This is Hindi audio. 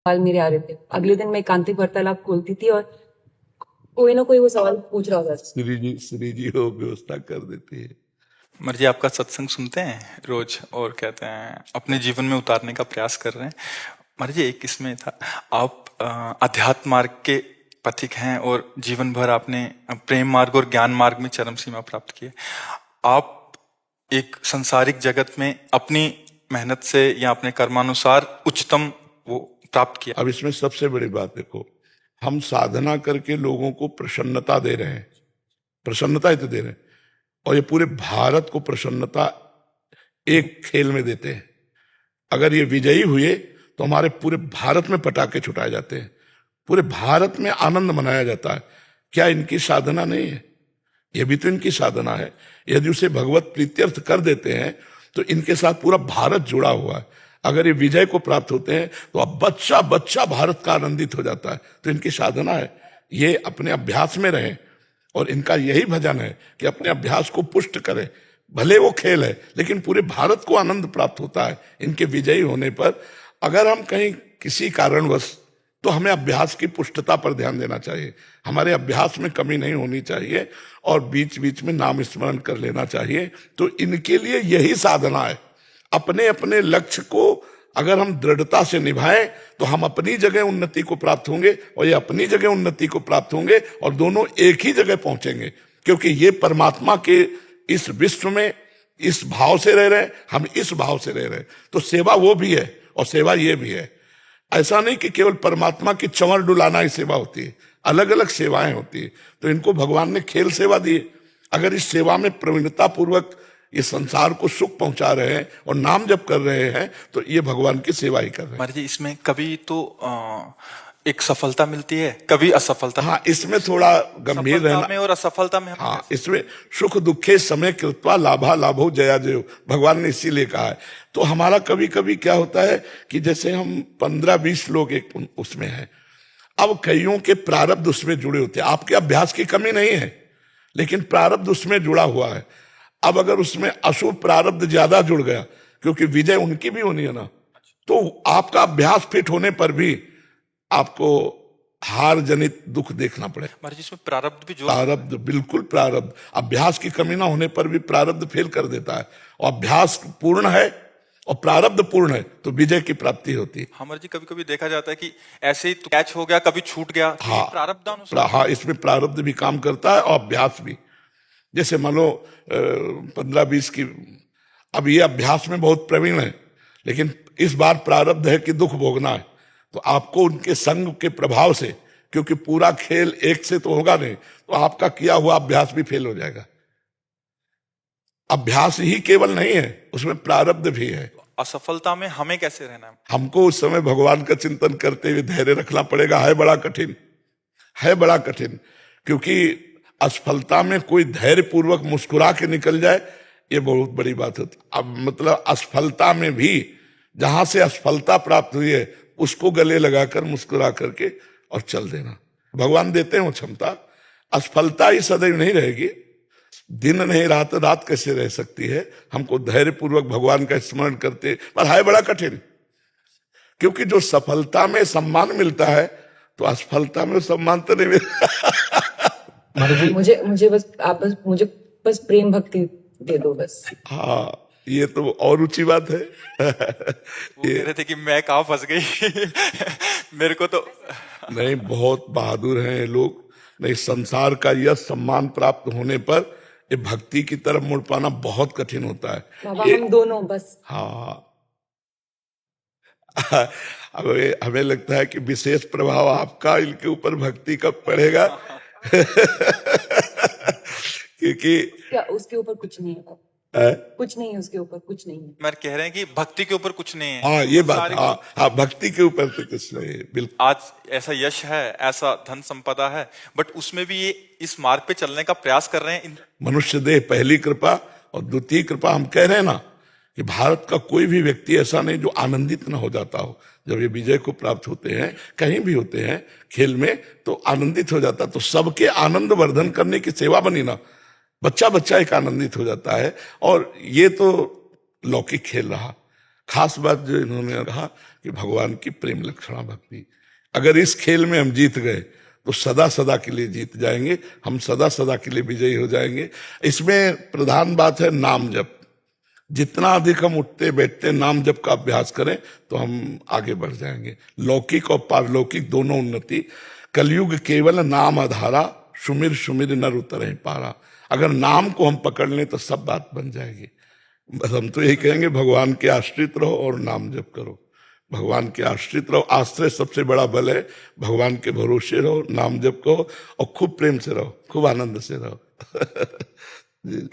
सवाल मेरे आ रहे थे। अगले दिन मैं एकांतिक वार्तालाप खोलती थी और कोई ना कोई वो सवाल पूछ रहा होता था। श्री जी वो व्यवस्था कर देती है। मर्जी आपका सत्संग सुनते हैं रोज और कहते हैं अपने जीवन में उतारने का प्रयास कर रहे हैं। मर्जी एक इसमें था, आप अध्यात्म मार्ग के पथिक हैं और जीवन भर आपने प्रेम मार्ग और ज्ञान मार्ग में चरम सीमा प्राप्त की है। आप एक संसारिक जगत में अपनी मेहनत से या अपने कर्मानुसार उच्चतम वो प्राप्त किया। अब इसमें सबसे बड़ी बात देखो, हम साधना करके लोगों को प्रसन्नता दे रहे हैं, प्रसन्नता ही तो दे रहे हैं, और ये पूरे भारत को प्रसन्नता एक खेल में देते हैं। अगर ये विजयी हुए तो हमारे पूरे भारत में पटाखे छुटाए जाते हैं, पूरे भारत में आनंद मनाया जाता है। क्या इनकी साधना नहीं है? ये भी तो इनकी साधना है। यदि उसे भगवत प्रीत्यर्थ कर देते हैं तो इनके साथ पूरा भारत जुड़ा हुआ है। अगर ये विजय को प्राप्त होते हैं तो अब बच्चा बच्चा भारत का आनंदित हो जाता है। तो इनकी साधना है, ये अपने अभ्यास में रहें और इनका यही भजन है कि अपने अभ्यास को पुष्ट करें। भले वो खेल है लेकिन पूरे भारत को आनंद प्राप्त होता है इनके विजयी होने पर। अगर हम कहीं किसी कारणवश, तो हमें अभ्यास की पुष्टता पर ध्यान देना चाहिए। हमारे अभ्यास में कमी नहीं होनी चाहिए और बीच बीच में नाम स्मरण कर लेना चाहिए। तो इनके लिए यही साधना है। अपने अपने लक्ष्य को अगर हम दृढ़ता से निभाएं तो हम अपनी जगह उन्नति को प्राप्त होंगे और ये अपनी जगह उन्नति को प्राप्त होंगे और दोनों एक ही जगह पहुंचेंगे, क्योंकि ये परमात्मा के इस विश्व में इस भाव से रह रहे हैं, हम इस भाव से रह रहे हैं। तो सेवा वो भी है और सेवा ये भी है। ऐसा नहीं कि केवल परमात्मा की चंवर डुलाना ही सेवा होती है, अलग अलग सेवाएं होती है। तो इनको भगवान ने खेल सेवा दी है। अगर इस सेवा में प्रवीणता पूर्वक ये संसार को सुख पहुंचा रहे हैं और नाम जप कर रहे हैं तो ये भगवान की सेवा ही कर रहे हैं। महाराज जी, इसमें कभी तो एक सफलता मिलती है, कभी असफलता। हाँ, इसमें थोड़ा गंभीर रहना में और असफलता में। हाँ, इसमें सुख दुखे समय कृत्वा लाभा लाभो जया जयो, भगवान ने इसीलिए कहा है। तो हमारा कभी कभी क्या होता है कि जैसे हम 15-20 लोग एक उसमें हैं, अब कईयों के प्रारब्ध उसमें जुड़े होते हैं। आपके अभ्यास की कमी नहीं है लेकिन प्रारब्ध उसमें जुड़ा हुआ है। अब अगर उसमें अशुभ प्रारब्ध ज्यादा जुड़ गया, क्योंकि विजय उनकी भी होनी है ना, तो आपका अभ्यास फिट होने पर भी आपको हार जनित दुख देखना पड़े। महाराज, इसमें प्रारब्ध भी प्रारब्ध, बिल्कुल प्रारब्ध। अभ्यास की कमी ना होने पर भी प्रारब्ध फेल कर देता है, और अभ्यास पूर्ण है और प्रारब्ध पूर्ण है तो विजय की प्राप्ति होती है। हमारे जी, कभी कभी देखा जाता है कि ऐसे ही तो कैच हो गया, कभी छूट गया। हाँ, प्रारब्ध। हाँ, इसमें प्रारब्ध भी काम करता है और अभ्यास भी। जैसे मान लो 15-20 की, अब ये अभ्यास में बहुत प्रवीण है लेकिन इस बार प्रारब्ध है कि दुख भोगना है, तो आपको उनके संग के प्रभाव से, क्योंकि पूरा खेल एक से तो होगा नहीं, तो आपका किया हुआ अभ्यास भी फेल हो जाएगा। अभ्यास ही केवल नहीं है, उसमें प्रारब्ध भी है। असफलता में हमें कैसे रहना है? हमको उस समय भगवान का चिंतन करते हुए धैर्य रखना पड़ेगा। है बड़ा कठिन, है बड़ा कठिन, क्योंकि असफलता में कोई धैर्य पूर्वक मुस्कुरा के निकल जाए, ये बहुत बड़ी बात होती। अब मतलब असफलता में भी जहां से असफलता प्राप्त हुई है उसको गले लगाकर मुस्कुरा करके और चल देना। भगवान देते हैं वो क्षमता। असफलता ही सदैव नहीं रहेगी, दिन नहीं रात, रात कैसे रह सकती है। हमको धैर्य पूर्वक भगवान का स्मरण करते, पर है बड़ा कठिन, क्योंकि जो सफलता में सम्मान मिलता है तो असफलता में सम्मान तो नहीं मिलता। मुझे बस आप मुझे प्रेम भक्ति दे दो बस। हाँ, ये तो और ऊंची बात है। वो कह रहे थे कि मैं कहाँ फंस गई। मेरे को तो नहीं, बहुत बहादुर हैं ये लोग। नहीं, संसार का यह सम्मान प्राप्त होने पर ये भक्ति की तरफ मुड़ पाना बहुत कठिन होता है। बाबा हम दोनों बस। हाँ, अब हमें लगता है कि विशेष प्रभाव आपका इनके ऊपर भक्ति कब पड़ेगा। क्योंकि क्या उसके ऊपर कुछ नहीं है, कुछ नहीं है उसके ऊपर, कुछ नहीं है। मैं कह रहे हैं कि भक्ति के ऊपर कुछ नहीं है। हाँ, ये बात, हाँ, भक्ति के ऊपर तो कुछ नहीं है, बिल्कुल। आज ऐसा यश है, ऐसा धन संपदा है, बट उसमें भी ये इस मार्ग पे चलने का प्रयास कर रहे हैं। मनुष्य देह पहली कृपा और द्वितीय कृपा। हम कह रहे हैं ना कि भारत का कोई भी व्यक्ति ऐसा नहीं जो आनंदित न हो जाता हो। जब ये विजय को प्राप्त होते हैं, कहीं भी होते हैं खेल में, तो आनंदित हो जाता। तो सबके आनंद वर्धन करने की सेवा बनी ना, बच्चा बच्चा एक आनंदित हो जाता है। और ये तो लौकिक खेल रहा, खास बात जो इन्होंने कहा कि भगवान की प्रेम लक्षणा भक्ति, अगर इस खेल में हम जीत गए तो सदा सदा के लिए जीत जाएंगे, हम सदा सदा के लिए विजयी हो जाएंगे। इसमें प्रधान बात है नाम जप। जितना अधिक हम उठते बैठते नाम जप का अभ्यास करें तो हम आगे बढ़ जाएंगे। लौकिक और पारलौकिक दोनों उन्नति। कलयुग केवल नाम आधारा, सुमिर सुमिर नर उतरे पारा। अगर नाम को हम पकड़ लें तो सब बात बन जाएगी। बस हम तो यही कहेंगे, भगवान के आश्रित रहो और नाम जप करो। भगवान के आश्रित रहो, आश्रय सबसे बड़ा बल है। भगवान के भरोसे रहो, नाम जप करो और खूब प्रेम से रहो, खूब आनंद से रहो। जी।